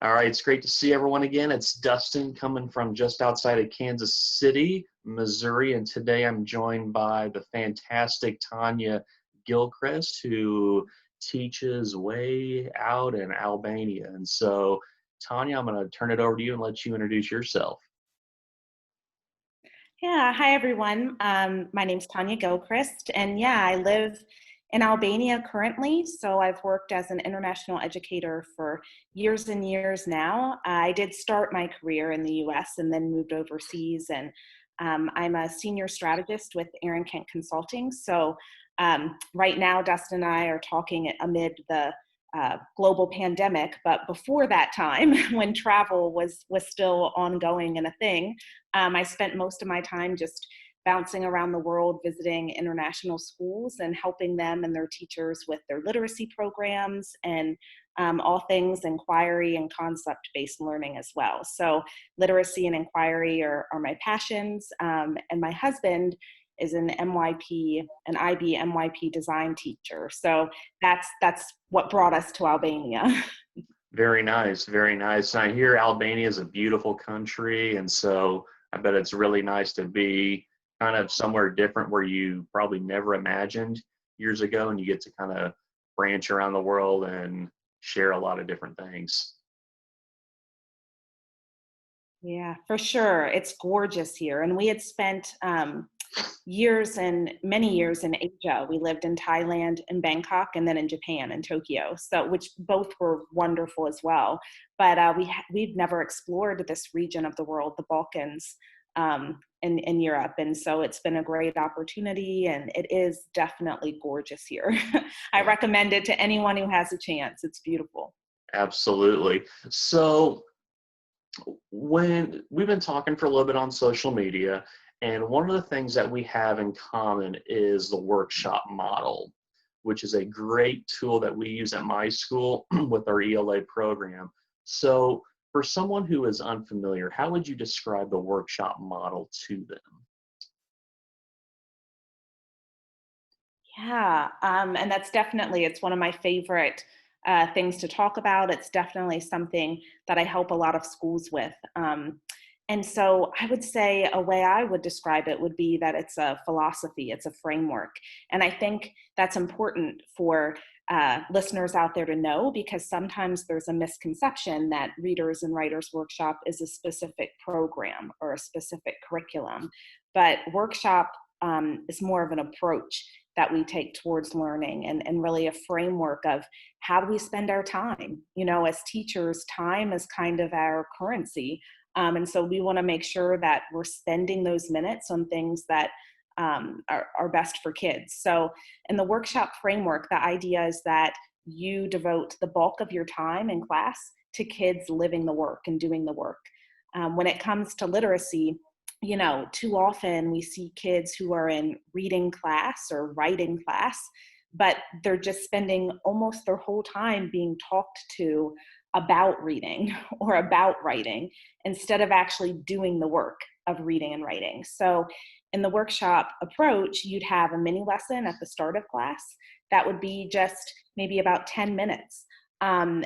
All right, it's great to see everyone again. It's Dustin coming from just outside of Kansas City, Missouri, and today I'm joined by the fantastic Tonya Gilchrist, who teaches way out in Albania. And so, Tonya, I'm going to turn it over to you and let you introduce yourself. Yeah, hi everyone. My name's Tonya Gilchrist, and I live in Albania currently. So I've worked as an international educator for years and years now. I did start my career in the US and then moved overseas, and I'm a senior strategist with Aaron Kent Consulting. So right now, Dustin and I are talking amid the global pandemic, but before that time, when travel was still ongoing and a thing, I spent most of my time just bouncing around the world, visiting international schools and helping them and their teachers with their literacy programs and all things inquiry and concept-based learning as well. So literacy and inquiry are my passions, and my husband is an IB MYP design teacher. So that's what brought us to Albania. Very nice, very nice. And I hear Albania is a beautiful country, and so I bet it's really nice to be kind of somewhere different where you probably never imagined years ago, and you get to kind of branch around the world and share a lot of different things. Yeah, for sure. It's gorgeous here. And we had spent many years in Asia. We lived in Thailand, in Bangkok, and then in Japan, in Tokyo. So, which both were wonderful as well. But we've never explored this region of the world, the Balkans, in Europe. And so it's been a great opportunity, and it is definitely gorgeous here. I recommend it to anyone who has a chance. It's beautiful. Absolutely. So when we've been talking for a little bit on social media, and one of the things that we have in common is the workshop model, which is a great tool that we use at my school with our ELA program. So for someone who is unfamiliar, how would you describe the workshop model to them? Yeah, and it's one of my favorite things to talk about. It's definitely something that I help a lot of schools with. And so I would say a way I would describe it would be that it's a philosophy, it's a framework. And I think that's important for listeners out there to know, because sometimes there's a misconception that Readers and Writers Workshop is a specific program or a specific curriculum. But workshop is more of an approach that we take towards learning, and really a framework of how do we spend our time. You know, as teachers, time is kind of our currency. And so we want to make sure that we're spending those minutes on things that are best for kids. So in the workshop framework, the idea is that you devote the bulk of your time in class to kids living the work and doing the work. When it comes to literacy, you know, too often we see kids who are in reading class or writing class, but they're just spending almost their whole time being talked to about reading or about writing instead of actually doing the work of reading and writing. So in the workshop approach, you'd have a mini lesson at the start of class that would be just maybe about 10 minutes. And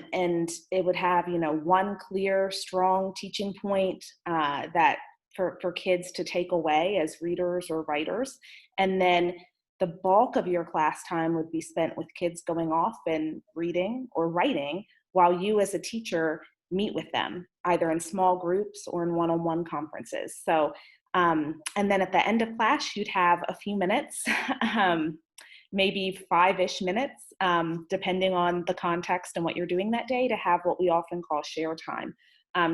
it would have, you know, one clear, strong teaching point that for kids to take away as readers or writers. And then the bulk of your class time would be spent with kids going off and reading or writing, while you as a teacher meet with them, either in small groups or in one-on-one conferences. So, and then at the end of class, you'd have a few minutes, maybe 5-ish minutes, depending on the context and what you're doing that day, to have what we often call share time.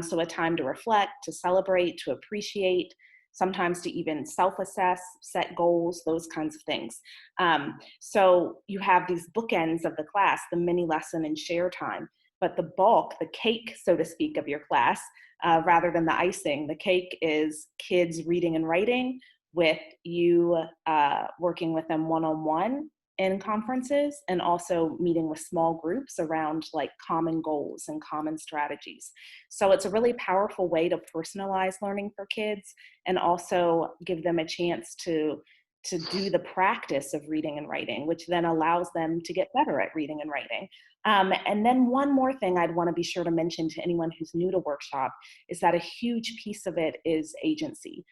So a time to reflect, to celebrate, to appreciate, sometimes to even self-assess, set goals, those kinds of things. So you have these bookends of the class, the mini lesson and share time. But the bulk, the cake, so to speak, of your class, rather than the icing, the cake is kids reading and writing, with you working with them one-on-one in conferences, and also meeting with small groups around like common goals and common strategies. So it's a really powerful way to personalize learning for kids, and also give them a chance to do the practice of reading and writing, which then allows them to get better at reading and writing. And then one more thing I'd want to be sure to mention to anyone who's new to workshop is that a huge piece of it is agency.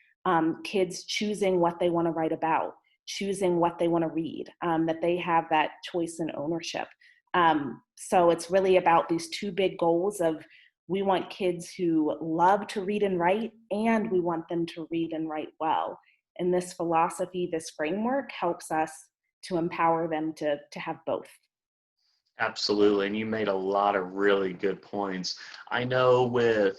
Kids choosing what they want to write about, choosing what they want to read, that they have that choice and ownership. So it's really about these two big goals of we want kids who love to read and write, and we want them to read and write well. And this philosophy, this framework helps us to empower them to have both. Absolutely. And you made a lot of really good points. I know with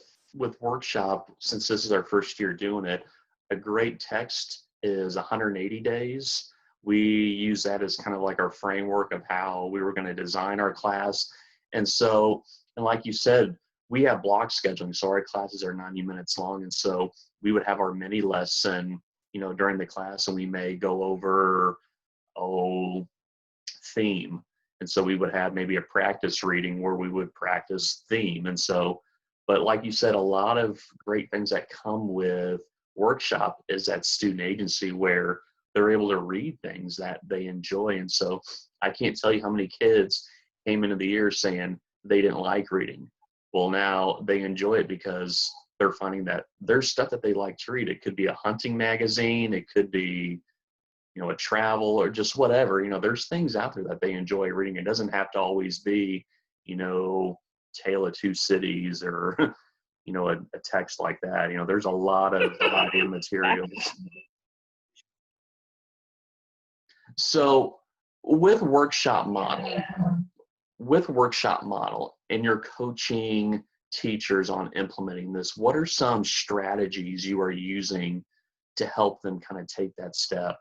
workshop, since this is our first year doing it, a great text is 180 days. We use that as kind of like our framework of how we were going to design our class. And so, and like you said, we have block scheduling. So our classes are 90 minutes long. And so we would have our mini lesson, during the class, and we may go over, theme. And so we would have maybe a practice reading where we would practice theme. And so, but like you said, a lot of great things that come with workshop is that student agency where they're able to read things that they enjoy. And so I can't tell you how many kids came into the year saying they didn't like reading. Well, now they enjoy it because they're finding that there's stuff that they like to read. It could be a hunting magazine. It could be, a travel or just whatever, there's things out there that they enjoy reading. It doesn't have to always be, Tale of Two Cities or, a text like that. There's a lot of variety of materials. So with workshop model and you're coaching teachers on implementing this, what are some strategies you are using to help them kind of take that step?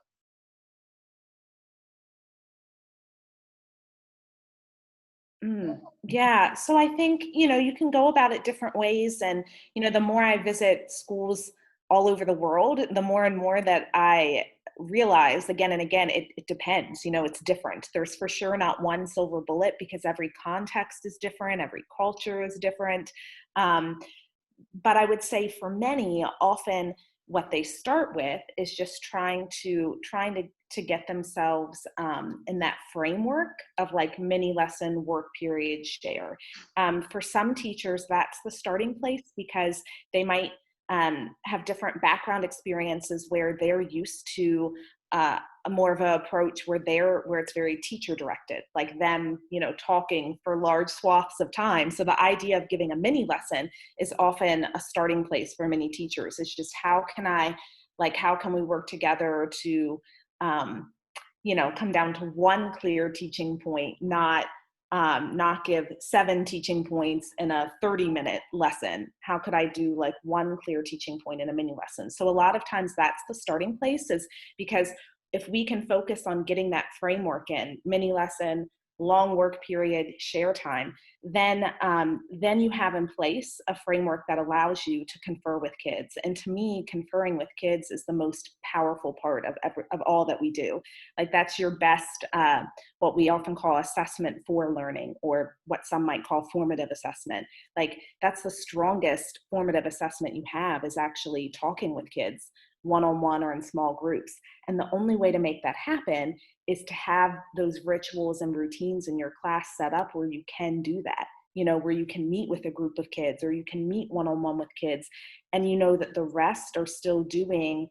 Yeah, so I think, you can go about it different ways. And, the more I visit schools all over the world, the more and more that I realize again and again, it depends, it's different. There's for sure not one silver bullet because every context is different, every culture is different. Um, but I would say for many, often what they start with is just trying to get themselves in that framework of like mini lesson, work period, share. For some teachers, that's the starting place because they might have different background experiences where they're used to a more of an approach where it's very teacher directed, like them, talking for large swaths of time. So the idea of giving a mini lesson is often a starting place for many teachers. It's just how can we work together to come down to one clear teaching point, not give 7 teaching points in a 30-minute lesson. How could I do like one clear teaching point in a mini lesson? So a lot of times that's the starting place, is because if we can focus on getting that framework in, mini lesson, long work period, share time, then you have in place a framework that allows you to confer with kids. And to me, conferring with kids is the most powerful part of all that we do. Like that's your best, what we often call assessment for learning, or what some might call formative assessment. Like that's the strongest formative assessment you have, is actually talking with kids one-on-one or in small groups. And the only way to make that happen is to have those rituals and routines in your class set up where you can do that, where you can meet with a group of kids or you can meet one-on-one with kids, and that the rest are still doing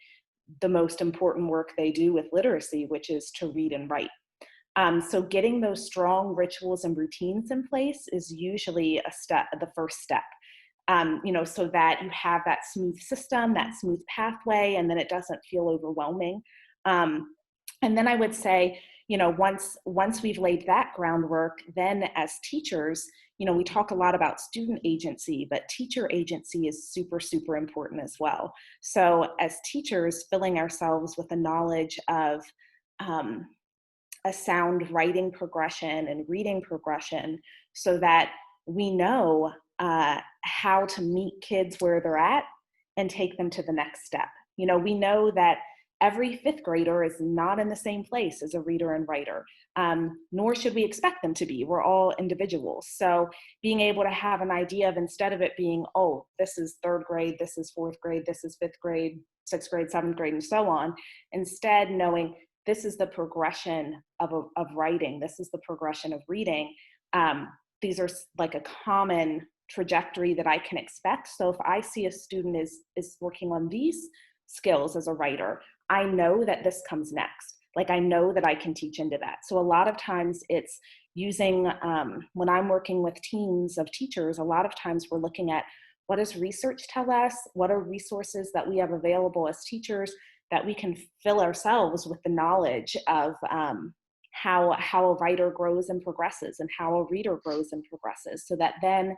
the most important work they do with literacy, which is to read and write. So getting those strong rituals and routines in place is usually the first step. So that you have that smooth system, that smooth pathway, and then it doesn't feel overwhelming. And then I would say, once we've laid that groundwork, then as teachers, we talk a lot about student agency, but teacher agency is super, super important as well. So as teachers, filling ourselves with the knowledge of a sound writing progression and reading progression, so that we know how to meet kids where they're at and take them to the next step. We know that every 5th grader is not in the same place as a reader and writer, nor should we expect them to be. We're all individuals. So being able to have an idea of, instead of it being, oh, this is 3rd grade, this is 4th grade, this is 5th grade, 6th grade, 7th grade, and so on, instead knowing this is the progression of writing, this is the progression of reading. these are like a common trajectory that I can expect. So if I see a student is working on these skills as a writer, I know that this comes next. Like I know that I can teach into that. So a lot of times it's using, when I'm working with teams of teachers, a lot of times we're looking at what does research tell us? What are resources that we have available as teachers that we can fill ourselves with the knowledge of how a writer grows and progresses and how a reader grows and progresses, so that then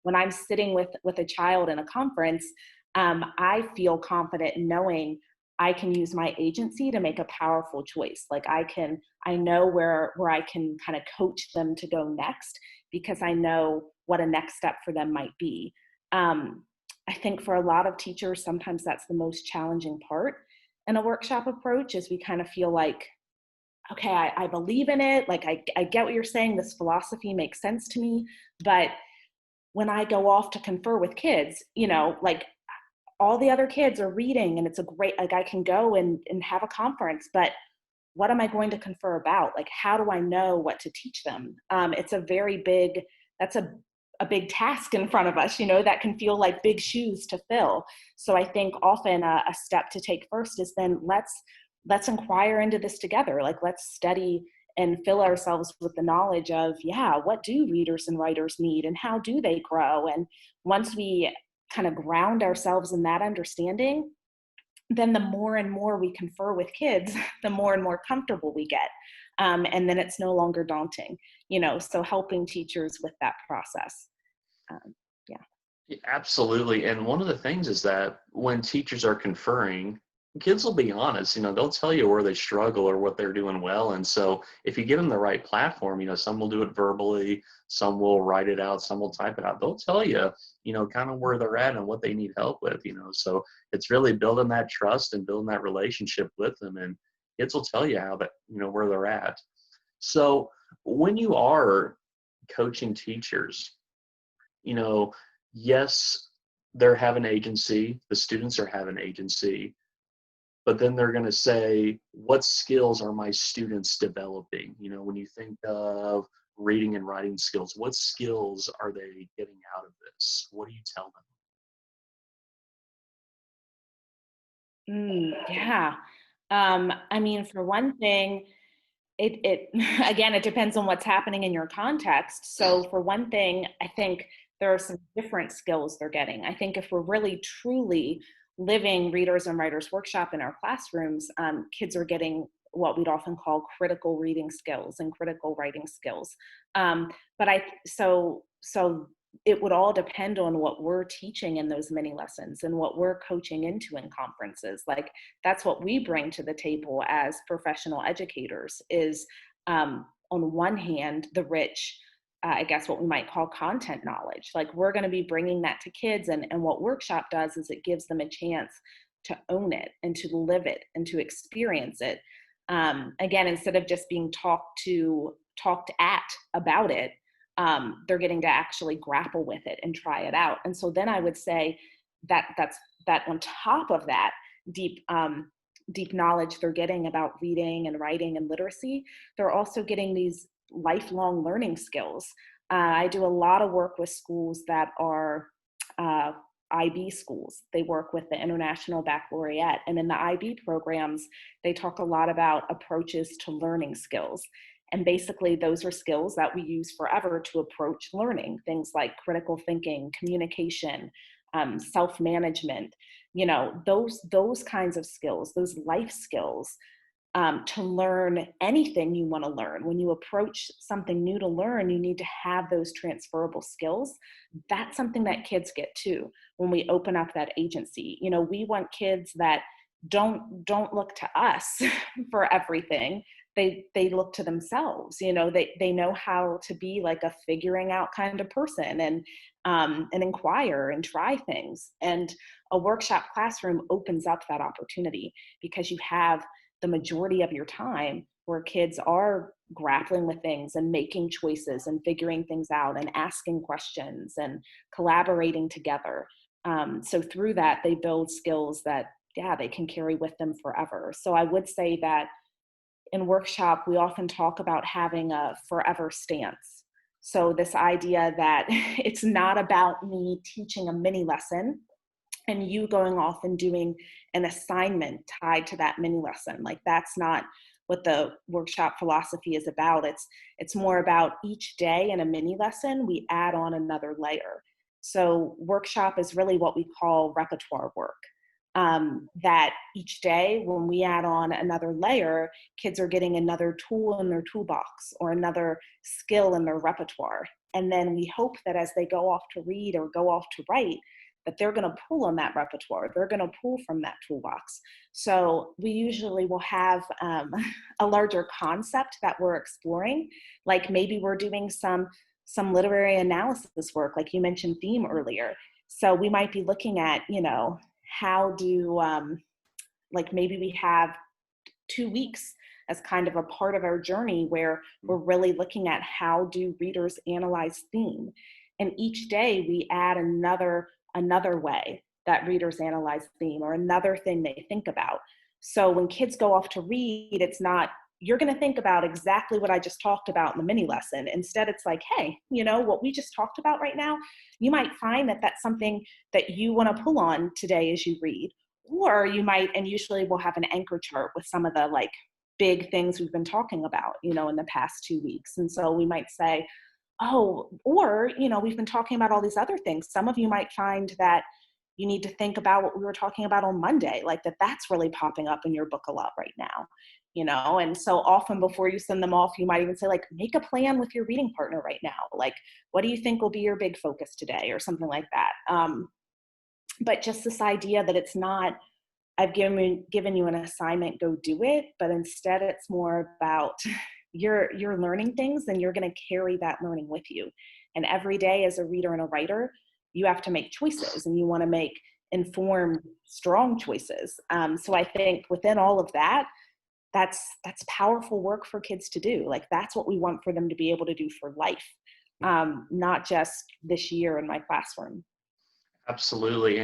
when I'm sitting with a child in a conference, I feel confident in knowing I can use my agency to make a powerful choice. Like I know where I can kind of coach them to go next, because I know what a next step for them might be. I think for a lot of teachers, sometimes that's the most challenging part in a workshop approach, is we kind of feel like, okay, I believe in it. Like I get what you're saying. This philosophy makes sense to me. But when I go off to confer with kids, like all the other kids are reading and it's a great, like I can go and have a conference, but what am I going to confer about? Like, how do I know what to teach them? It's a very big, that's a big task in front of us, that can feel like big shoes to fill. So I think often a step to take first is then let's inquire into this together. Like, let's study and fill ourselves with the knowledge of, what do readers and writers need and how do they grow? And once we kind of ground ourselves in that understanding, then the more and more we confer with kids, the more and more comfortable we get. And then it's no longer daunting, so helping teachers with that process. Yeah. Yeah, absolutely. And one of the things is that when teachers are conferring, kids will be honest, they'll tell you where they struggle or what they're doing well. And so if you give them the right platform, some will do it verbally, some will write it out, some will type it out. They'll tell you, kind of where they're at and what they need help with, so it's really building that trust and building that relationship with them. And kids will tell you how that, where they're at. So when you are coaching teachers, yes, they're having agency, the students are having agency, but then they're going to say, what skills are my students developing? When you think of reading and writing skills, what skills are they getting out of this? What do you tell Yeah. I mean, for one thing, it again, it depends on what's happening in your context. So for one thing, I think there are some different skills they're getting. I think if we're really truly living readers and writers workshop in our classrooms, kids are getting what we'd often call critical reading skills and critical writing skills. But so it would all depend on what we're teaching in those mini lessons and what we're coaching into in conferences. Like, that's what we bring to the table as professional educators is, on one hand, the rich, I guess what we might call content knowledge. Like, we're going to be bringing that to kids, and what workshop does is it gives them a chance to own it and to live it and to experience it. Again, instead of just being talked at about it, they're getting to actually grapple with it and try it out. And so then I would say that's on top of that deep knowledge they're getting about reading and writing and literacy, they're also getting these lifelong learning skills. I do a lot of work with schools that are IB schools. They work with the International Baccalaureate. And in the IB programs, they talk a lot about approaches to learning skills. And basically, those are skills that we use forever to approach learning. Things like critical thinking, communication, self-management, those kinds of skills, those life skills, to learn anything you want to learn. When you approach something new to learn, you need to have those transferable skills. That's something that kids get too when we open up that agency. We want kids that don't look to us for everything. They look to themselves. They know how to be like a figuring out kind of person, and inquire and try things. And a workshop classroom opens up that opportunity, because you have the majority of your time where kids are grappling with things and making choices and figuring things out and asking questions and collaborating together. So through that, they build skills that, they can carry with them forever. So I would say that in workshop, we often talk about having a forever stance. So this idea that it's not about me teaching a mini lesson and you going off and doing an assignment tied to that mini lesson. Like, that's not what the workshop philosophy is about. It's more about each day in a mini lesson, we add on another layer. So workshop is really what we call repertoire work. That each day when we add on another layer, kids are getting another tool in their toolbox or another skill in their repertoire. And then we hope that as they go off to read or go off to write, that they're going to pull on that repertoire. They're going to pull from that toolbox. So we usually will have a larger concept that we're exploring. Like maybe we're doing some literary analysis work, like you mentioned theme earlier. So we might be looking at, how do, like maybe we have 2 weeks as kind of a part of our journey where we're really looking at how do readers analyze theme. And each day we add another way that readers analyze theme or another thing they think about. So when kids go off to read, it's not, you're going to think about exactly what I just talked about in the mini lesson. Instead, it's like, hey, what we just talked about right now, you might find that that's something that you want to pull on today as you read. Or you might, and usually we'll have an anchor chart with some of the like big things we've been talking about, in the past 2 weeks. And so we might say, oh, or, we've been talking about all these other things. Some of you might find that you need to think about what we were talking about on Monday, like that's really popping up in your book a lot right now, and so often before you send them off, you might even say like, make a plan with your reading partner right now. Like, what do you think will be your big focus today or something like that? But just this idea that it's not, I've given you an assignment, go do it, but instead it's more about you're learning things and you're going to carry that learning with you. And every day as a reader and a writer, you have to make choices and you want to make informed, strong choices. So I think within all of that, that's powerful work for kids to do. Like that's what we want for them to be able to do for life, not just this year in my classroom. Absolutely.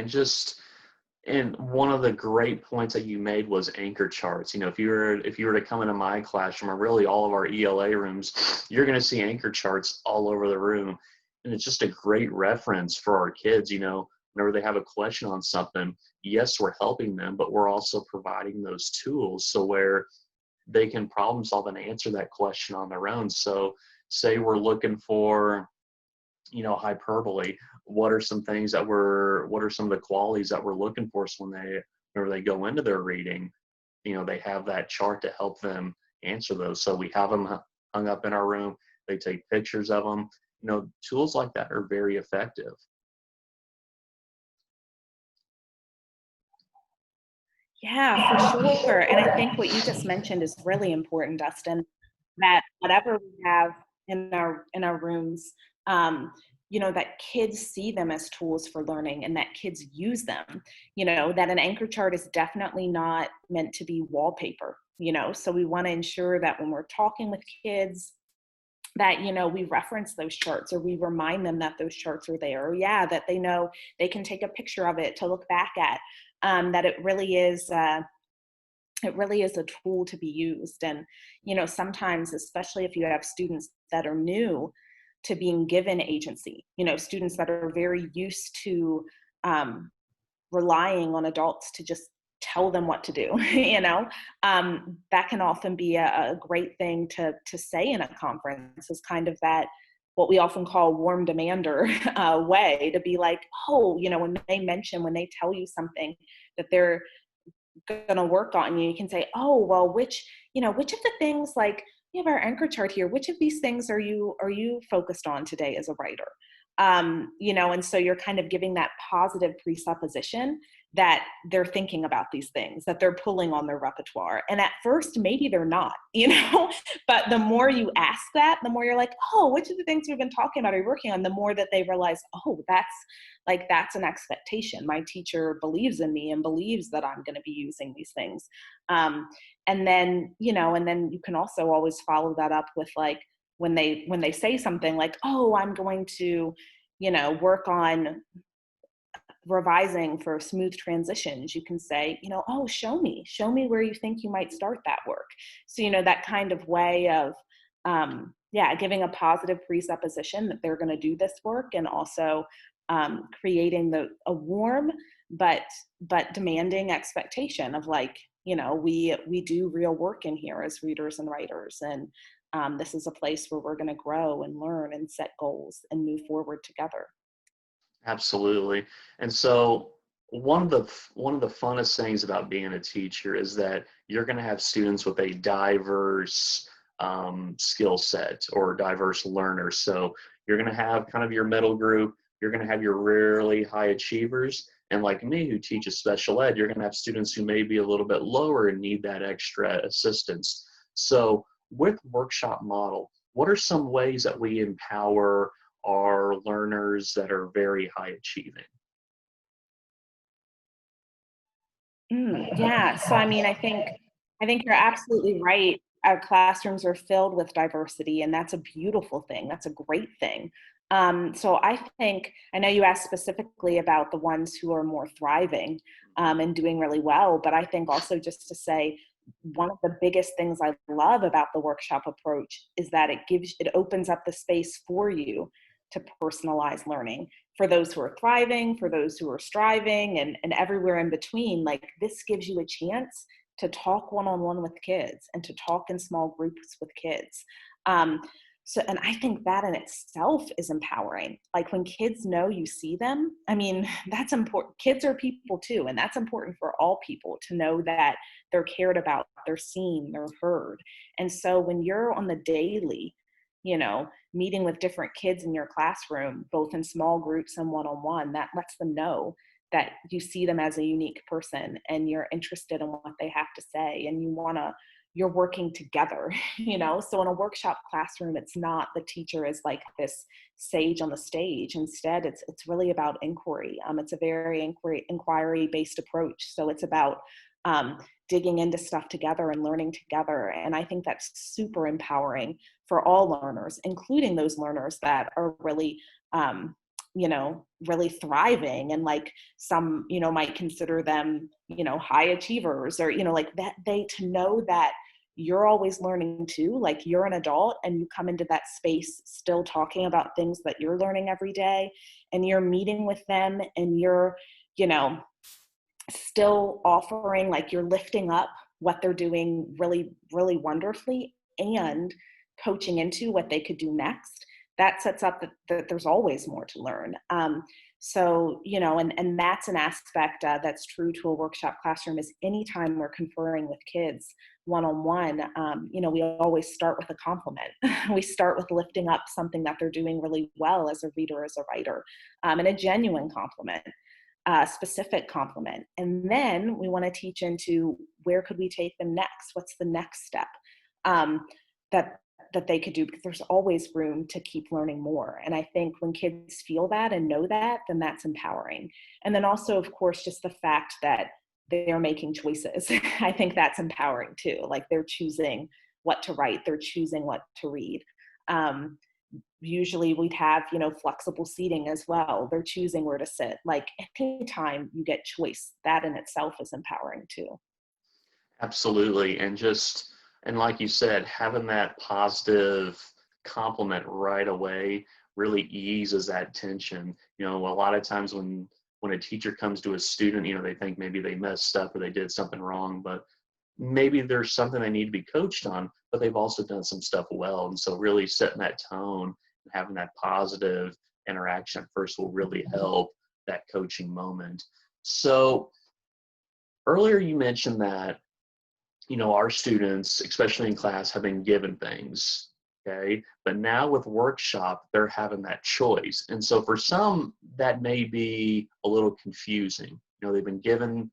And one of the great points that you made was anchor charts. If you were to come into my classroom or really all of our ELA rooms, you're going to see anchor charts all over the room. And it's just a great reference for our kids, whenever they have a question on something. Yes, we're helping them, but we're also providing those tools so where they can problem solve and answer that question on their own. So say we're looking for, hyperbole. What are some of the qualities that we're looking for? So whenever they go into their reading, they have that chart to help them answer those. So we have them hung up in our room. They take pictures of them. Tools like that are very effective. Yeah, for sure. And I think what you just mentioned is really important, Dustin, that whatever we have in our rooms, that kids see them as tools for learning and that kids use them, that an anchor chart is definitely not meant to be wallpaper, so we want to ensure that when we're talking with kids that, we reference those charts or we remind them that those charts are there, or that they know they can take a picture of it to look back at, that it really is a tool to be used. And, sometimes, especially if you have students that are new to being given agency, students that are very used to relying on adults to just tell them what to do, that can often be a great thing to say in a conference, is kind of that, what we often call warm demander way to be like, oh, when they tell you something that they're going to work on, you can say, oh, well, which of the things, like we have our anchor chart here, which of these things are you focused on today as a writer? And so you're kind of giving that positive presupposition that they're thinking about these things, that they're pulling on their repertoire. And at first, maybe they're not, but the more you ask that, the more you're like, oh, which of the things we've been talking about are you working on? The more that they realize, oh, that's an expectation. My teacher believes in me and believes that I'm going to be using these things. And then you can also always follow that up with like, when they say something like, oh, I'm going to, work on revising for smooth transitions, you can say, oh, show me where you think you might start that work. So, that kind of way of yeah, giving a positive presupposition that they're going to do this work, and also creating a warm but demanding expectation of, like, we do real work in here as readers and writers, and this is a place where we're going to grow and learn and set goals and move forward together. Absolutely. And so one of the funnest things about being a teacher is that you're going to have students with a diverse skill set or diverse learners. So you're going to have kind of your middle group. You're going to have your really high achievers. And like me, who teaches special ed, you're going to have students who may be a little bit lower and need that extra assistance. So with workshop model, what are some ways that we empower are learners that are very high achieving? Yeah. So I mean, I think you're absolutely right. Our classrooms are filled with diversity, and that's a beautiful thing. That's a great thing. So I know you asked specifically about the ones who are more thriving and doing really well, but I think also, just to say, one of the biggest things I love about the workshop approach is that it opens up the space for you to personalize learning for those who are thriving, for those who are striving, and everywhere in between. Like, this gives you a chance to talk one-on-one with kids and to talk in small groups with kids. Um, and I think that in itself is empowering. Like, when kids know you see them, I mean, that's important. Kids are people too, and that's important for all people to know that they're cared about, they're seen, they're heard. And so when you're on the daily, meeting with different kids in your classroom, both in small groups and one-on-one, that lets them know that you see them as a unique person and you're interested in what they have to say, and you're working together. So in a workshop classroom, it's not the teacher is like this sage on the stage. Instead, it's really about inquiry. It's a very inquiry based approach. So it's about digging into stuff together and learning together. And I think that's super empowering for all learners, including those learners that are really, really thriving, and like some, might consider them, high achievers, or, like that, to know that you're always learning too. Like, you're an adult and you come into that space still talking about things that you're learning every day, and you're meeting with them, and you're, still offering, like, you're lifting up what they're doing really, really wonderfully, and coaching into what they could do next. That sets up that there's always more to learn. So, and that's an aspect that's true to a workshop classroom, is anytime we're conferring with kids one-on-one, we always start with a compliment. We start with lifting up something that they're doing really well as a reader, as a writer, and a genuine compliment. Specific compliment. And then we want to teach into, where could we take them next? What's the next step that they could do? Because there's always room to keep learning more. And I think when kids feel that and know that, then that's empowering. And then also, of course, just the fact that they're making choices. I think that's empowering too. Like, they're choosing what to write, they're choosing what to read. Usually we'd have, flexible seating as well. They're choosing where to sit. Like, anytime you get choice, that in itself is empowering too. Absolutely. And like you said, having that positive compliment right away really eases that tension. A lot of times when a teacher comes to a student, they think maybe they messed up or they did something wrong, but maybe there's something they need to be coached on, but they've also done some stuff well. And so really setting that tone and having that positive interaction at first will really help that coaching moment. So earlier you mentioned that, our students, especially in class, have been given things, okay? But now with workshop, they're having that choice. And so for some, that may be a little confusing. They've been given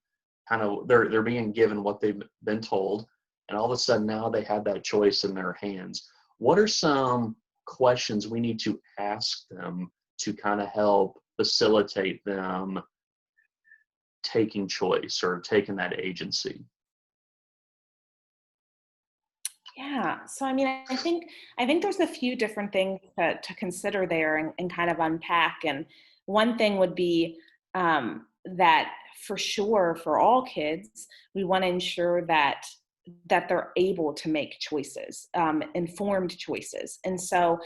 they're being given what they've been told, and all of a sudden now they have that choice in their hands. What are some questions we need to ask them to kind of help facilitate them taking choice or taking that agency? Yeah. So I mean, I think there's a few different things to consider there, and kind of unpack. And one thing would be that, for sure, for all kids, we want to ensure that that they're able to make choices, informed choices. And so,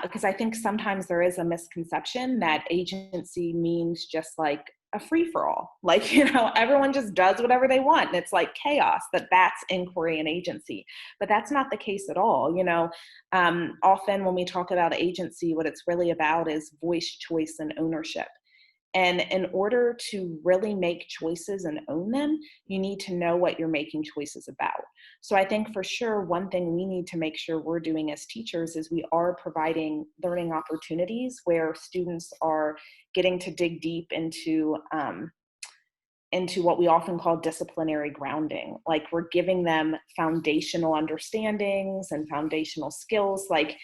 because I think sometimes there is a misconception that agency means just like a free-for-all, like, everyone just does whatever they want and it's like chaos, that's inquiry and agency. But that's not the case at all. Often when we talk about agency, what it's really about is voice, choice, and ownership. And in order to really make choices and own them, you need to know what you're making choices about. So I think for sure, one thing we need to make sure we're doing as teachers is we are providing learning opportunities where students are getting to dig deep into what we often call disciplinary grounding. Like, we're giving them foundational understandings and foundational skills. Like,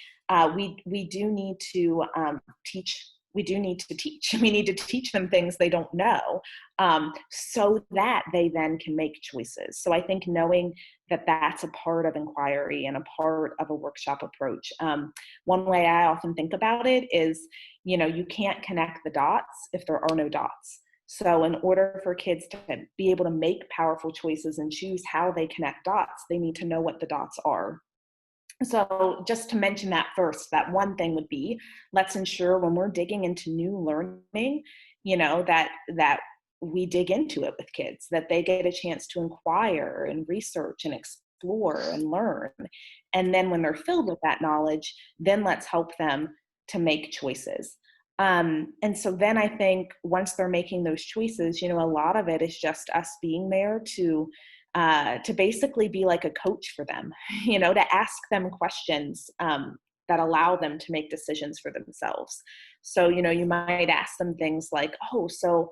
we do need to teach. We do need to teach. We need to teach them things they don't know, so that they then can make choices. So I think knowing that that's a part of inquiry and a part of a workshop approach. One way I often think about it is, you can't connect the dots if there are no dots. So in order for kids to be able to make powerful choices and choose how they connect dots, they need to know what the dots are. So just to mention that first, that one thing would be, let's ensure when we're digging into new learning, that we dig into it with kids, that they get a chance to inquire and research and explore and learn. And then when they're filled with that knowledge, then let's help them to make choices. And so then I think once they're making those choices, a lot of it is just us being there to basically be like a coach for them, to ask them questions that allow them to make decisions for themselves. So, you might ask them things like, oh, so,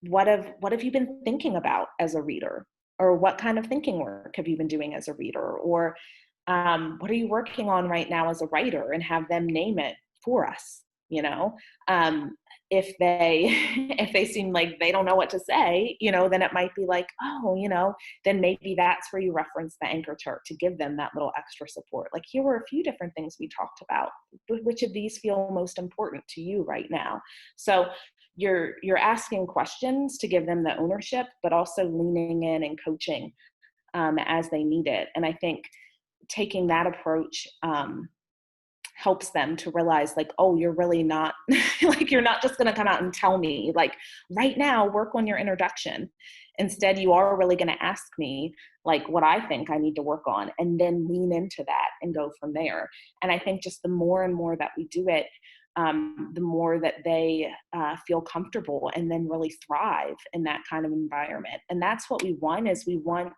what have you been thinking about as a reader? Or what kind of thinking work have you been doing as a reader? Or what are you working on right now as a writer? And have them name it for us. If they seem like they don't know what to say, then it might be like, oh, then maybe that's where you reference the anchor chart to give them that little extra support. Like, here were a few different things we talked about. Which of these feel most important to you right now? So you're asking questions to give them the ownership, but also leaning in and coaching as they need it. And I think taking that approach helps them to realize, like, oh, you're really not like, you're not just going to come out and tell me, like, right now, work on your introduction. Instead, you are really going to ask me, like, what I think I need to work on, and then lean into that and go from there. And I think just the more and more that we do it, the more that they feel comfortable and then really thrive in that kind of environment. And that's what we want, is we want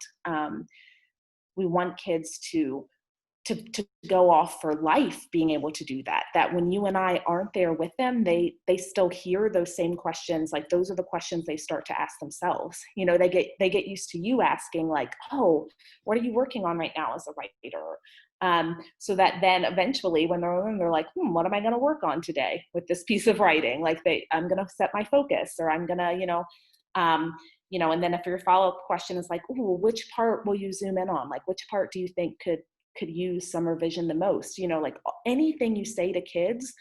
kids to go off for life being able to do that when you and I aren't there with them, they still hear those same questions. Like, those are the questions they start to ask themselves. They get used to you asking, like, oh, what are you working on right now as a writer? So that then eventually when they're like, what am I going to work on today with this piece of writing? Like, I'm going to set my focus, or I'm going to, and then if your follow-up question is like, ooh, which part will you zoom in on? Like, which part do you think could use some revision the most? Like, anything you say to kids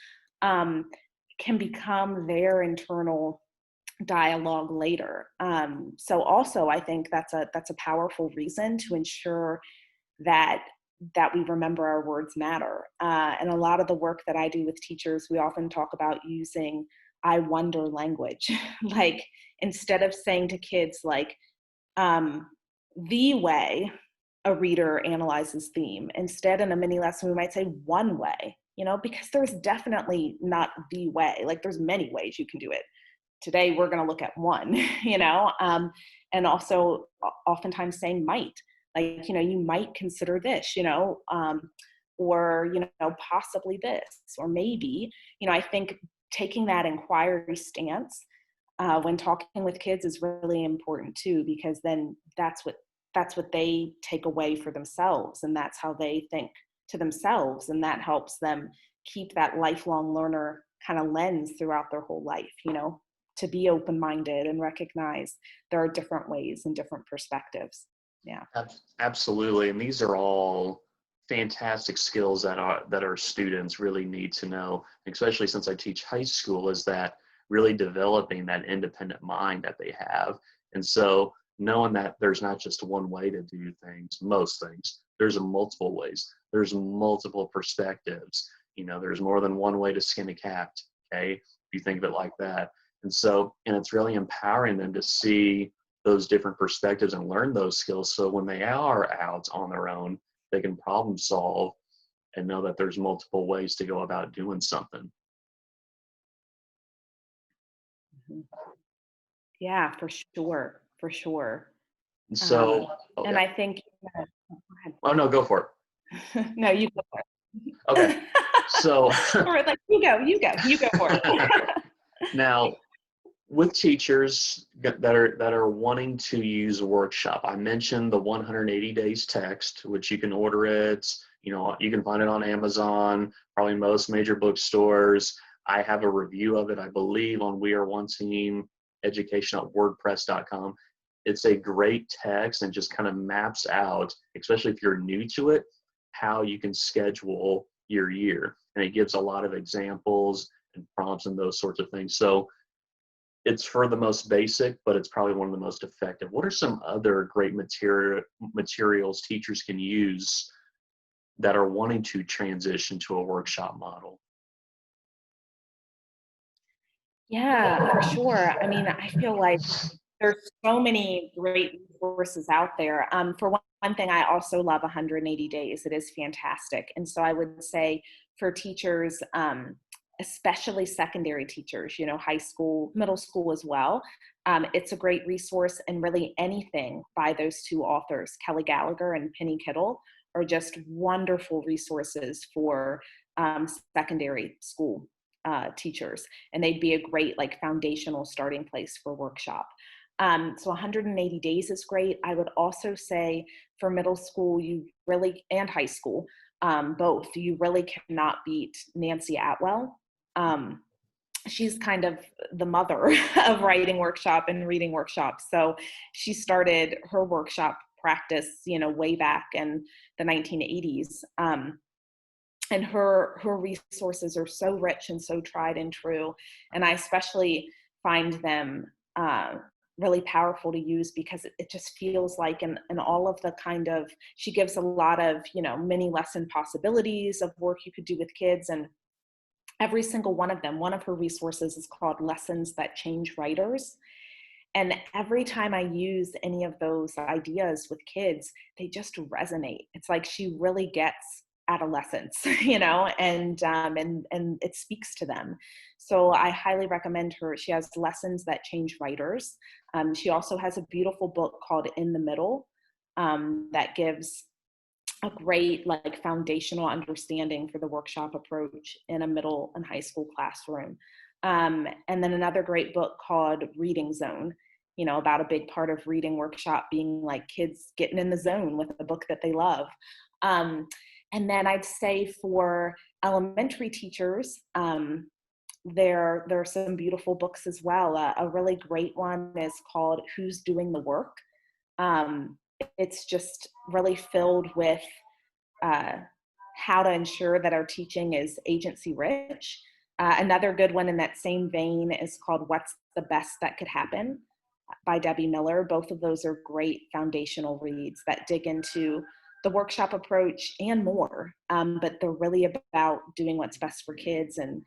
can become their internal dialogue later. So also, I think that's a powerful reason to ensure that we remember our words matter. And a lot of the work that I do with teachers, we often talk about using I wonder language. Like, instead of saying to kids, like, the way a reader analyzes theme, instead in a mini lesson we might say one way, because there's definitely not the way. Like, there's many ways you can do it. Today we're going to look at one. And also oftentimes saying might, like, you might consider this, or possibly this, or maybe. I think taking that inquiry stance when talking with kids is really important too, because then that's what they take away for themselves, and that's how they think to themselves, and that helps them keep that lifelong learner kind of lens throughout their whole life, to be open-minded and recognize there are different ways and different perspectives. Yeah. Absolutely. And these are all fantastic skills that our students really need to know, especially since I teach high school, is that really developing that independent mind that they have. And so knowing that there's not just one way to do things, most things. There's multiple ways. There's multiple perspectives. There's more than one way to skin a cat, okay? If you think of it like that. And it's really empowering them to see those different perspectives and learn those skills. So when they are out on their own, they can problem solve and know that there's multiple ways to go about doing something. Yeah, for sure. For sure. So, And yeah. I think, Oh, no, go for it. No, you go for it. Okay. So, Or like, you go for it. Now, with teachers that are wanting to use a workshop, I mentioned the 180 days text, which you can order it. You can find it on Amazon, probably most major bookstores. I have a review of it, I believe, on We Are One Team Education at WordPress.com. It's a great text and just kind of maps out, especially if you're new to it, how you can schedule your year. And it gives a lot of examples and prompts and those sorts of things. So it's for the most basic, but it's probably one of the most effective. What are some other great materials teachers can use that are wanting to transition to a workshop model? Yeah, for sure. I mean, I feel like there's so many great resources out there. For one thing, I also love 180 Days. It is fantastic. And so I would say for teachers, especially secondary teachers, high school, middle school as well, it's a great resource. And really anything by those two authors, Kelly Gallagher and Penny Kittle, are just wonderful resources for secondary school teachers. And they'd be a great foundational starting place for workshop. So 180 Days is great. I would also say for middle school, and high school, both, you really cannot beat Nancy Atwell. She's kind of the mother of writing workshop and reading workshop. So she started her workshop practice, way back in the 1980s. And her resources are so rich and so tried and true. And I especially find them really powerful to use because it just feels like in all of the she gives a lot of, many lesson possibilities of work you could do with kids. And every single one of them, one of her resources is called Lessons That Change Writers. And every time I use any of those ideas with kids, they just resonate. It's like she really gets adolescence, and it speaks to them. So I highly recommend her. She has Lessons That Change Writers. She also has a beautiful book called In the Middle that gives a great foundational understanding for the workshop approach in a middle and high school classroom. And then another great book called Reading Zone, about a big part of reading workshop being kids getting in the zone with a book that they love. And then I'd say for elementary teachers, there are some beautiful books as well. A really great one is called Who's Doing the Work? It's just really filled with how to ensure that our teaching is agency rich. Another good one in that same vein is called What's the Best That Could Happen by Debbie Miller. Both of those are great foundational reads that dig into the workshop approach and more, but they're really about doing what's best for kids and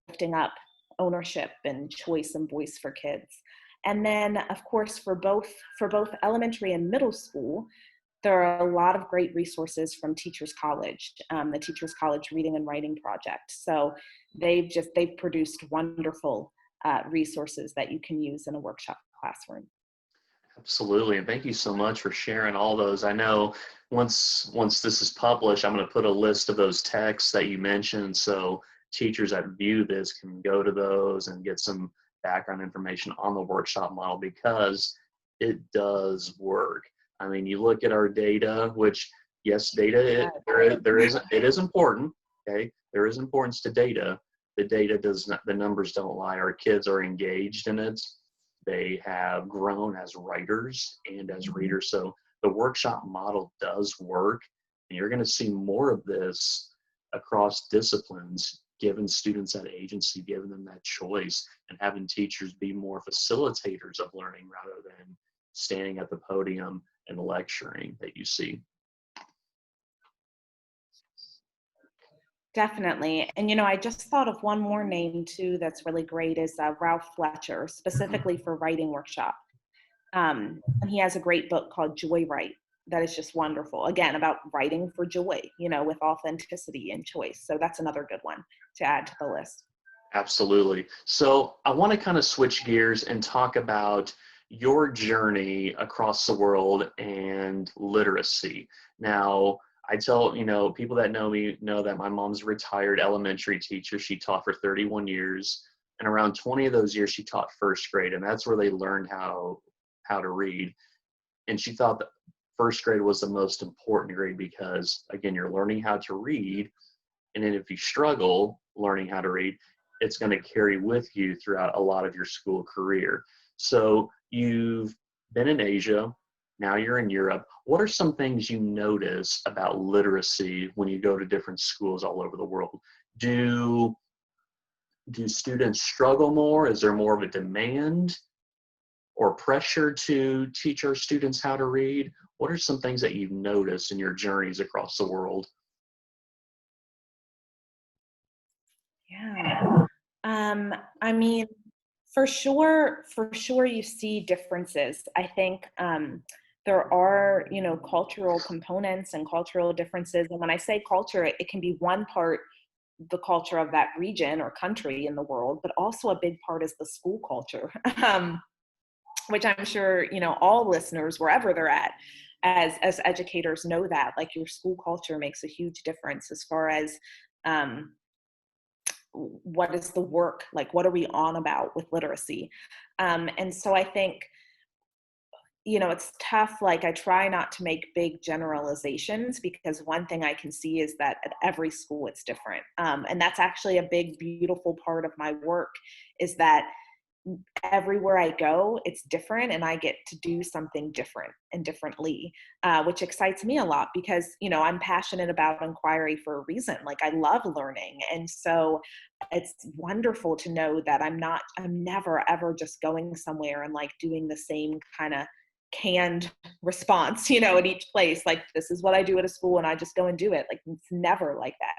lifting up ownership and choice and voice for kids. And then, of course, for both elementary and middle school, there are a lot of great resources from Teachers College, the Teachers College Reading and Writing Project. So they've produced wonderful resources that you can use in a workshop classroom. Absolutely, and thank you so much for sharing all those. I know once this is published, I'm going to put a list of those texts that you mentioned, so teachers that view this can go to those and get some background information on the workshop model, because it does work. I mean, you look at our data, which, yes, data, it is important, okay? There is importance to data. The data does not, the numbers don't lie. Our kids are engaged in it. They have grown as writers and as readers. So the workshop model does work, and you're going to see more of this across disciplines giving students that agency, giving them that choice, and having teachers be more facilitators of learning rather than standing at the podium and lecturing that you see. Definitely. And, you know, I just thought of one more name too that's really great is Ralph Fletcher, specifically for writing workshop. And he has a great book called Joy Write that is just wonderful. Again, about writing for joy, you know, with authenticity and choice. So that's another good one to add to the list. Absolutely. So I want to kind of switch gears and talk about your journey across the world and literacy. Now, I tell, you know, people that know me know that my mom's a retired elementary teacher. She taught for 31 years, and around 20 of those years she taught first grade, and that's where they learned how to read. And she thought that first grade was the most important grade because, again, you're learning how to read, and then if you struggle learning how to read, it's going to carry with you throughout a lot of your school career. So you've been in Asia, now you're in Europe. What are some things you notice about literacy when you go to different schools all over the world? Do students struggle more? Is there more of a demand or pressure to teach our students how to read? What are some things that you've noticed in your journeys across the world? Yeah. I mean, for sure you see differences. I think there are, you know, cultural components and cultural differences. And when I say culture, it can be one part the culture of that region or country in the world, but also a big part is the school culture, which I'm sure, you know, all listeners, wherever they're at, as educators know that, like your school culture makes a huge difference as far as um, what is the work, like what are we on about with literacy. And so I think, you know, it's tough. Like I try not to make big generalizations because one thing I can see is that at every school it's different. And that's actually a big, beautiful part of my work is that everywhere I go, it's different and I get to do something different and differently, which excites me a lot because, you know, I'm passionate about inquiry for a reason. Like I love learning. And so it's wonderful to know that I'm never ever just going somewhere and like doing the same kind of canned response, you know, at each place. Like this is what I do at a school and I just go and do it. Like it's never like that.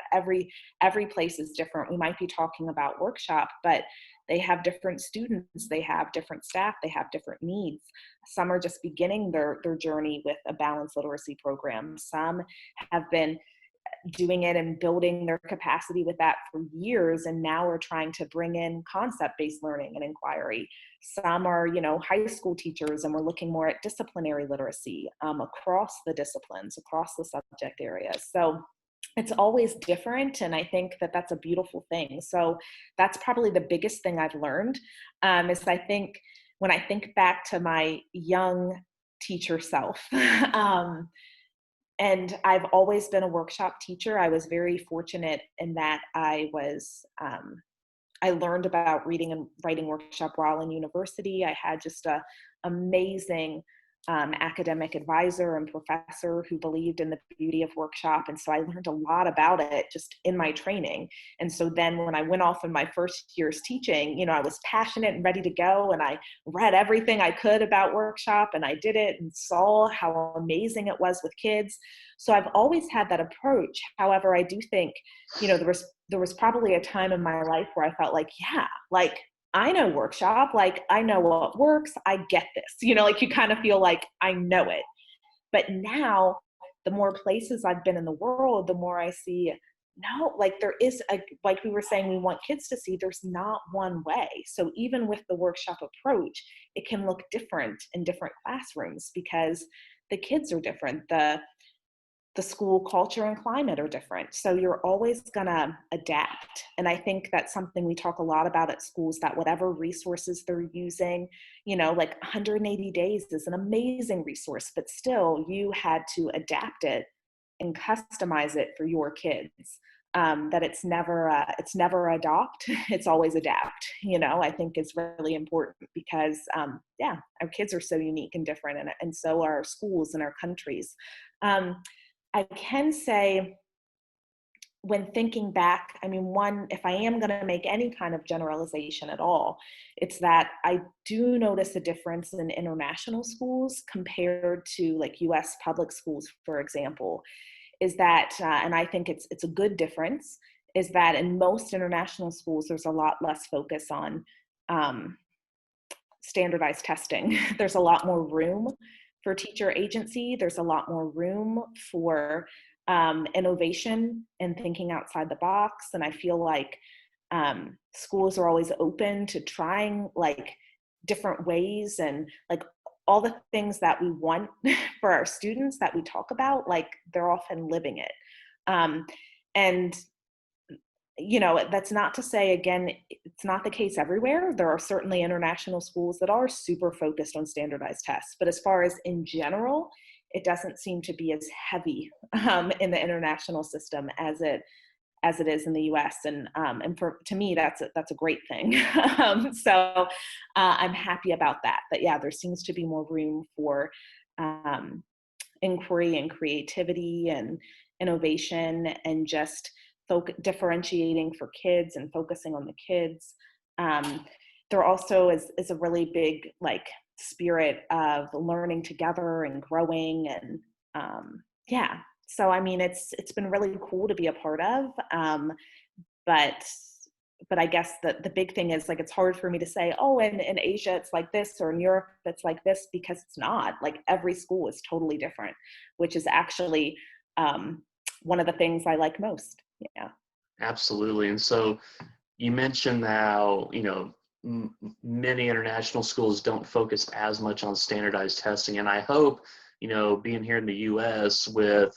Every place is different. We might be talking about workshop, but they have different students, they have different staff, they have different needs. Some are just beginning their journey with a balanced literacy program. Some have been doing it and building their capacity with that for years, and now we're trying to bring in concept-based learning and inquiry. Some are, you know, high school teachers, and we're looking more at disciplinary literacy across the disciplines, across the subject areas. So it's always different, and I think that that's a beautiful thing. So that's probably the biggest thing I've learned, is I think when I think back to my young teacher self, and I've always been a workshop teacher. I was very fortunate in that I learned about reading and writing workshop while in university. I had just a amazing academic advisor and professor who believed in the beauty of workshop. And so I learned a lot about it just in my training. And so then when I went off in my first year's teaching, you know, I was passionate and ready to go. And I read everything I could about workshop and I did it and saw how amazing it was with kids. So I've always had that approach. However, I do think, you know, there was probably a time in my life where I felt like, yeah, like I know workshop, like I know what works, I get this, you know, like you kind of feel like I know it. But now the more places I've been in the world, the more I see, no, like there is like we were saying, we want kids to see there's not one way. So even with the workshop approach, it can look different in different classrooms because the kids are different. The school culture and climate are different. So you're always gonna adapt. And I think that's something we talk a lot about at schools, that whatever resources they're using, you know, like 180 days is an amazing resource, but still you had to adapt it and customize it for your kids. That it's never adopt, it's always adapt, you know, I think is really important because, yeah, our kids are so unique and different, and so are our schools and our countries. I can say when thinking back, I mean, one, if I am going to make any kind of generalization at all, it's that I do notice a difference in international schools compared to like US public schools, for example, is that, and I think it's a good difference, is that in most international schools, there's a lot less focus on standardized testing. There's a lot more room for teacher agency. There's a lot more room for innovation and thinking outside the box. And I feel like schools are always open to trying like different ways and like all the things that we want for our students that we talk about, like they're often living it. And you know, that's not to say, again, it's not the case everywhere. There are certainly international schools that are super focused on standardized tests. But as far as in general, it doesn't seem to be as heavy in the international system as it is in the US. And to me, that's a great thing. So I'm happy about that. But yeah, there seems to be more room for inquiry and creativity and innovation and just differentiating for kids and focusing on the kids. There also is a really big like spirit of learning together and growing and yeah. So I mean, it's been really cool to be a part of. But I guess the big thing is like, it's hard for me to say, oh, in Asia, it's like this, or in Europe, it's like this, because it's not. Like every school is totally different, which is actually one of the things I like most. Yeah. Absolutely. And so you mentioned how, you know, many international schools don't focus as much on standardized testing. And I hope, you know, being here in the US with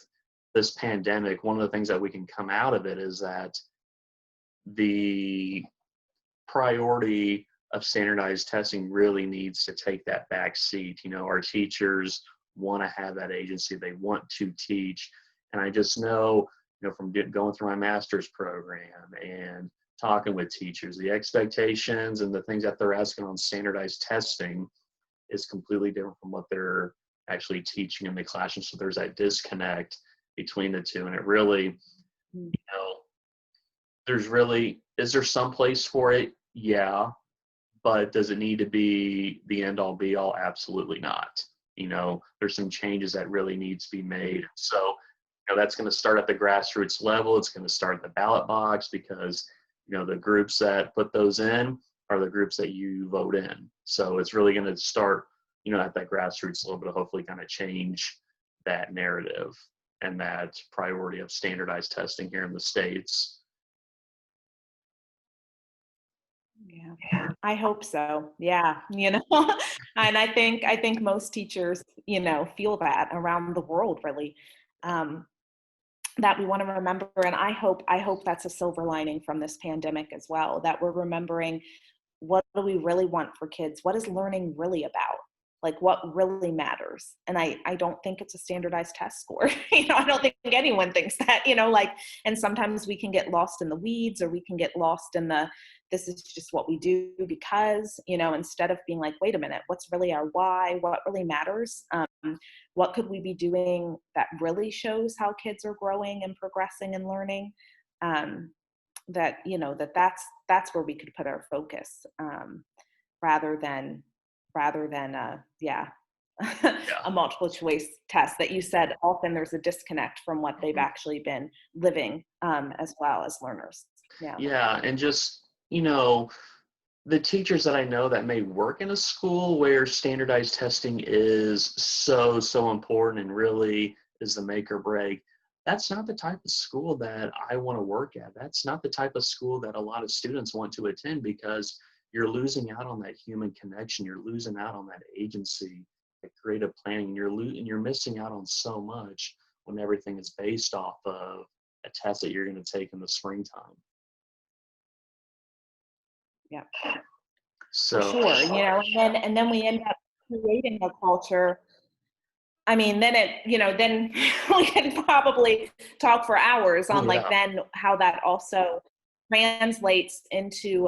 this pandemic, one of the things that we can come out of it is that the priority of standardized testing really needs to take that back seat. You know, our teachers want to have that agency, they want to teach. And I just know, you know, from going through my master's program and talking with teachers, the expectations and the things that they're asking on standardized testing is completely different from what they're actually teaching in the classroom. So there's that disconnect between the two. And it really, you know, is there some place for it? Yeah. But does it need to be the end all be all? Absolutely not. You know, there's some changes that really need to be made. So, you know, that's going to start at the grassroots level. It's going to start at the ballot box because, you know, the groups that put those in are the groups that you vote in. So it's really going to start, you know, at that grassroots level to hopefully kind of change that narrative and that priority of standardized testing here in the States. Yeah, I hope so. Yeah, you know, and I think most teachers, you know, feel that around the world, really, that we want to remember. And I hope that's a silver lining from this pandemic as well, that we're remembering, what do we really want for kids? What is learning really about? Like what really matters? And I don't think it's a standardized test score. You know, I don't think anyone thinks that, you know, like, and sometimes we can get lost in the weeds, or we can get lost in this is just what we do because, you know, instead of being like, wait a minute, what's really our why? What really matters? What could we be doing that really shows how kids are growing and progressing and learning? That, you know, that's where we could put our focus, rather than yeah, Yeah. a multiple choice test that you said often there's a disconnect from what they've actually been living, as well as learners. Yeah. Yeah. And just, you know, the teachers that I know that may work in a school where standardized testing is so important and really is the make or break, that's not the type of school that I want to work at. That's not the type of school that a lot of students want to attend, because you're losing out on that human connection. You're losing out on that agency, that creative planning. You're missing out on so much when everything is based off of a test that you're going to take in the springtime. Yeah. So, For sure. You know, and then we end up creating a culture. I mean, then then we can probably talk for hours oh on like yeah, then how that also translates into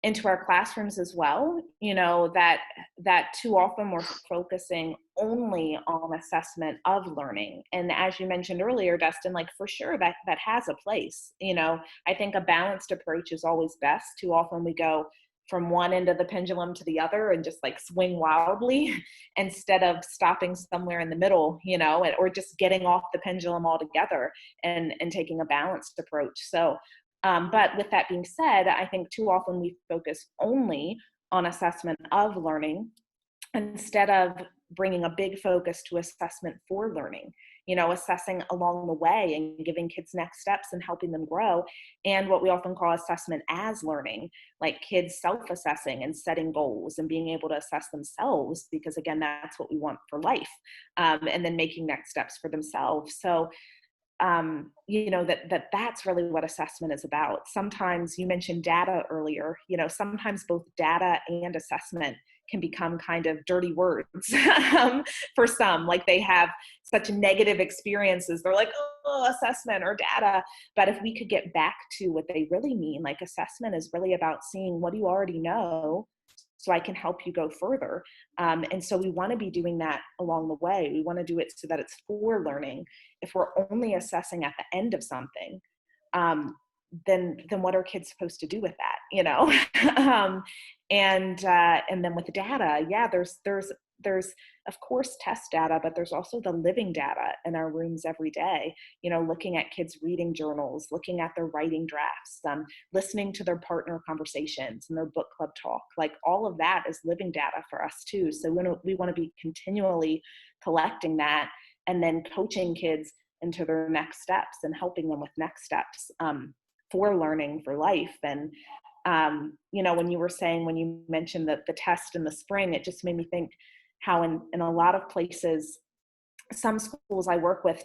into our classrooms as well, that too often we're focusing only on assessment of learning. And as you mentioned earlier, Dustin, like for sure that has a place. I think a balanced approach is always best. Too often we go from one end of the pendulum to the other and just like swing wildly instead of stopping somewhere in the middle, or just getting off the pendulum altogether and taking a balanced approach. So, but with that being said, I think too often we focus only on assessment of learning instead of bringing a big focus to assessment for learning, assessing along the way and giving kids next steps and helping them grow. And what we often call assessment as learning, like kids self-assessing and setting goals and being able to assess themselves, because again, that's what we want for life. And then making next steps for themselves. So that's really what assessment is about. Sometimes you mentioned data earlier, sometimes both data and assessment can become kind of dirty words for some, like they have such negative experiences. They're like, oh, assessment or data. But if we could get back to what they really mean, like assessment is really about seeing what do you already know so I can help you go further. And so we want to be doing that along the way. We want to do it so that it's for learning. If we're only assessing at the end of something, then what are kids supposed to do with that? And then with the data, yeah, there's of course test data, but there's also the living data in our rooms every day, looking at kids reading journals, looking at their writing drafts, listening to their partner conversations and their book club talk. Like all of that is living data for us too. So we want to be continually collecting that and then coaching kids into their next steps and helping them with next steps for learning for life. And when you mentioned that the test in the spring, it just made me think how in a lot of places, some schools I work with,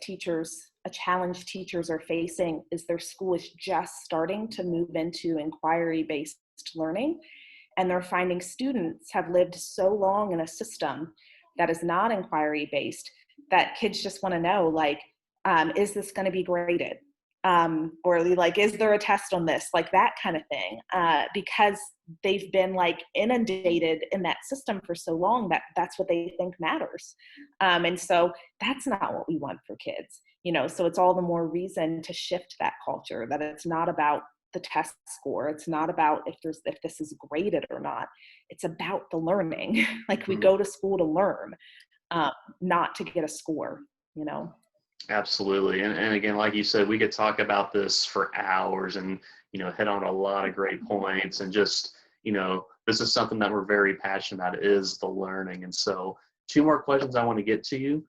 a challenge teachers are facing is their school is just starting to move into inquiry-based learning. And they're finding students have lived so long in a system that is not inquiry-based that kids just want to know, like, is this going to be graded? Or like, is there a test on this? Like that kind of thing, because they've been like inundated in that system for so long that that's what they think matters. And so that's not what we want for kids, so it's all the more reason to shift that culture, that it's not about the test score. It's not about if this is graded or not. It's about the learning. Like we go to school to learn, not to get a score, Absolutely. And again, like you said, we could talk about this for hours and, hit on a lot of great points. And just, this is something that we're very passionate about, is the learning. And so 2 more questions I want to get to you.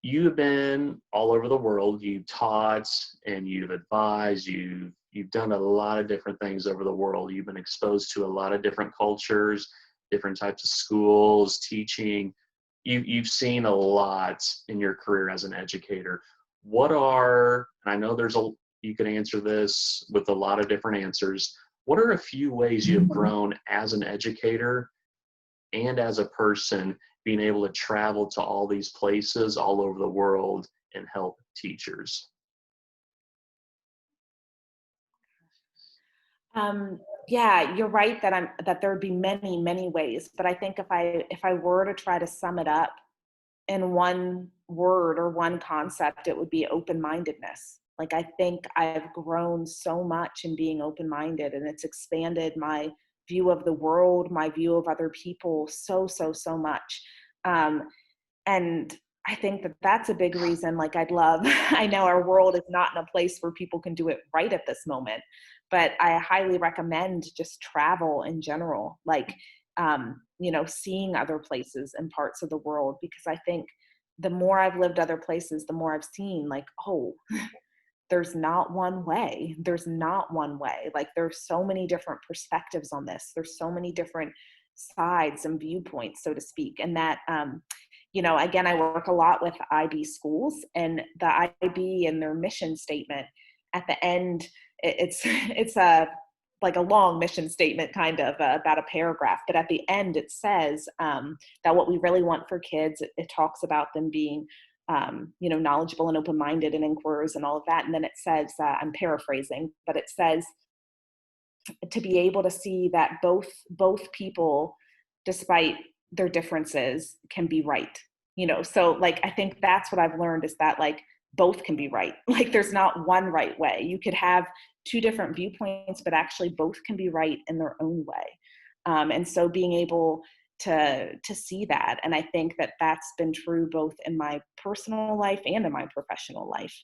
You have been all over the world. You've taught and you've advised. You've done a lot of different things over the world. You've been exposed to a lot of different cultures, different types of schools, teaching. You've seen a lot in your career as an educator. And I know you can answer this with a lot of different answers. What are a few ways you have grown as an educator and as a person, being able to travel to all these places all over the world and help teachers? Yeah, you're right that there would be many, many ways. But I think if I were to try to sum it up in one word or one concept, it would be open-mindedness. Like I think I've grown so much in being open-minded, and it's expanded my view of the world, my view of other people so much. And I think that's a big reason. Like I know our world is not in a place where people can do it right at this moment, but I highly recommend just travel in general, like, seeing other places and parts of the world, because I think the more I've lived other places, the more I've seen like, oh, there's not one way. There's not one way. Like there's so many different perspectives on this. There's so many different sides and viewpoints, so to speak. And that, again, I work a lot with IB schools, and the IB and their mission statement at the end, it's like a long mission statement, kind of about a paragraph. But at the end, it says that what we really want for kids, it talks about them being, knowledgeable and open-minded and inquirers and all of that. And then it says, I'm paraphrasing, but it says, to be able to see that both people, despite their differences, can be right. So like I think that's what I've learned, is that like both can be right. Like there's not one right way. You could have two different viewpoints, but actually both can be right in their own way. And so being able to see that, and I think that that's been true both in my personal life and in my professional life.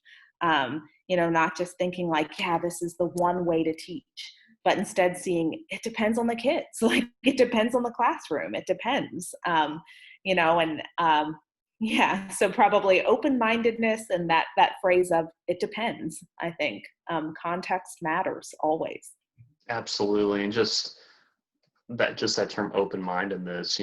Not just thinking like, yeah, this is the one way to teach, but instead seeing it depends on the kids. Like it depends on the classroom. It depends. And yeah, so probably open-mindedness, and that phrase of it depends, I think. Context matters always. Absolutely. And just that term open-mindedness,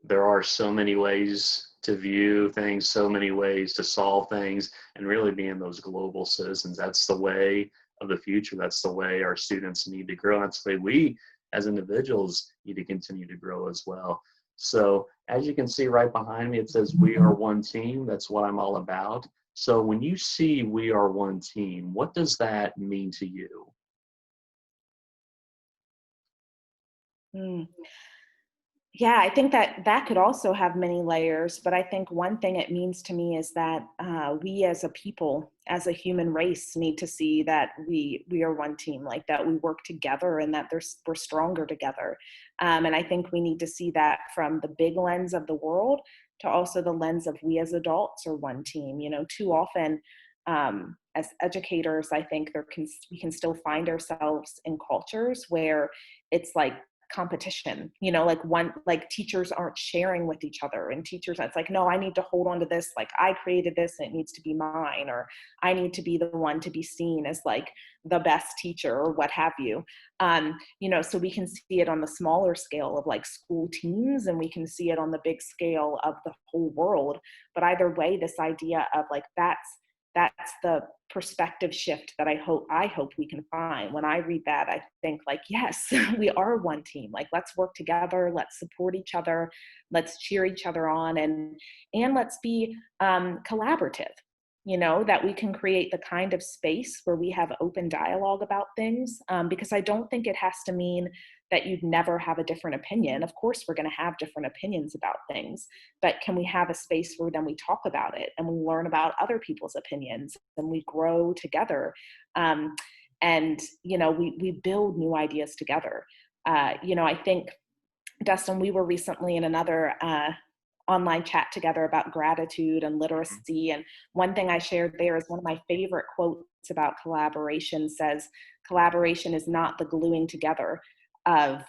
there are so many ways to view things, so many ways to solve things, and really being those global citizens. That's the way of the future. That's the way our students need to grow. That's the way we as individuals need to continue to grow as well. So as you can see right behind me, it says we are one team. That's what I'm all about. So when you see we are one team, what does that mean to you? Mm. Yeah, I think that could also have many layers, but I think one thing it means to me is that we as a people, as a human race, need to see that we are one team, like that we work together, and that we're stronger together. And I think we need to see that from the big lens of the world to also the lens of we as adults are one team. Too often as educators, I think we can still find ourselves in cultures where it's like competition, like teachers aren't sharing with each other, and teachers, it's like, no, I need to hold on to this, like I created this and it needs to be mine, or I need to be the one to be seen as like the best teacher, or what have you. So we can see it on the smaller scale of like school teams, and we can see it on the big scale of the whole world. But either way, this idea of like that's the perspective shift that I hope we can find. When I read that, I think like, yes, we are one team. Like, let's work together, let's support each other, let's cheer each other on, and let's be collaborative. That we can create the kind of space where we have open dialogue about things, because I don't think it has to mean that you'd never have a different opinion. Of course, we're going to have different opinions about things, but can we have a space where then we talk about it and we learn about other people's opinions and we grow together, and we build new ideas together. I think, Dustin, we were recently in another online chat together about gratitude and literacy. And one thing I shared there is one of my favorite quotes about collaboration says, collaboration is not the gluing together of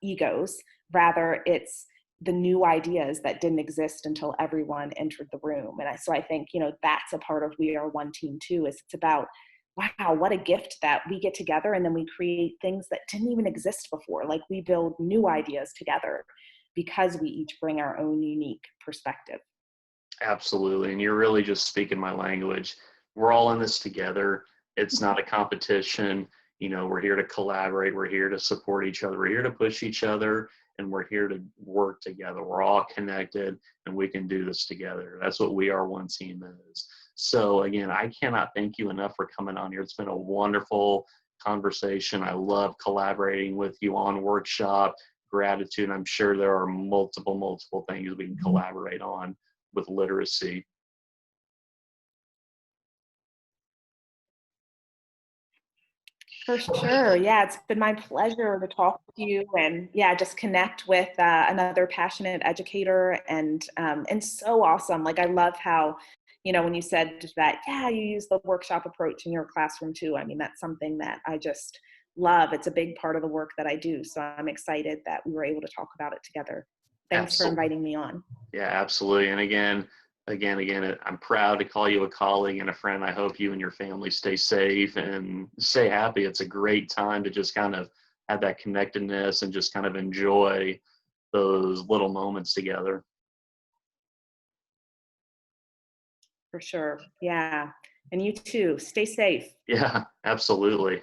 egos. Rather, it's the new ideas that didn't exist until everyone entered the room. And so I think, that's a part of We Are One Team too, is it's about, wow, what a gift that we get together and then we create things that didn't even exist before. Like we build new ideas together because we each bring our own unique perspective. Absolutely. And you're really just speaking my language. We're all in this together. It's not a competition. We're here to collaborate. We're here to support each other. We're here to push each other, and we're here to work together. We're all connected, and we can do this together. That's what We Are One Team is. So again, I cannot thank you enough for coming on here. It's been a wonderful conversation. I love collaborating with you on workshop. Gratitude. I'm sure there are multiple things we can collaborate on with literacy. For sure. Yeah, it's been my pleasure to talk to you, and yeah, just connect with another passionate educator, and so awesome. Like I love how, when you said that, yeah, you use the workshop approach in your classroom too. I mean, that's something that I just love. It's a big part of the work that I do. So I'm excited that we were able to talk about it together. Thanks for Absolutely. inviting me on. Yeah, absolutely. And again, I'm proud to call you a colleague and a friend. I hope you and your family stay safe and stay happy. It's a great time to just kind of have that connectedness and just kind of enjoy those little moments together. For sure. Yeah. And you too. Stay safe. Yeah, absolutely.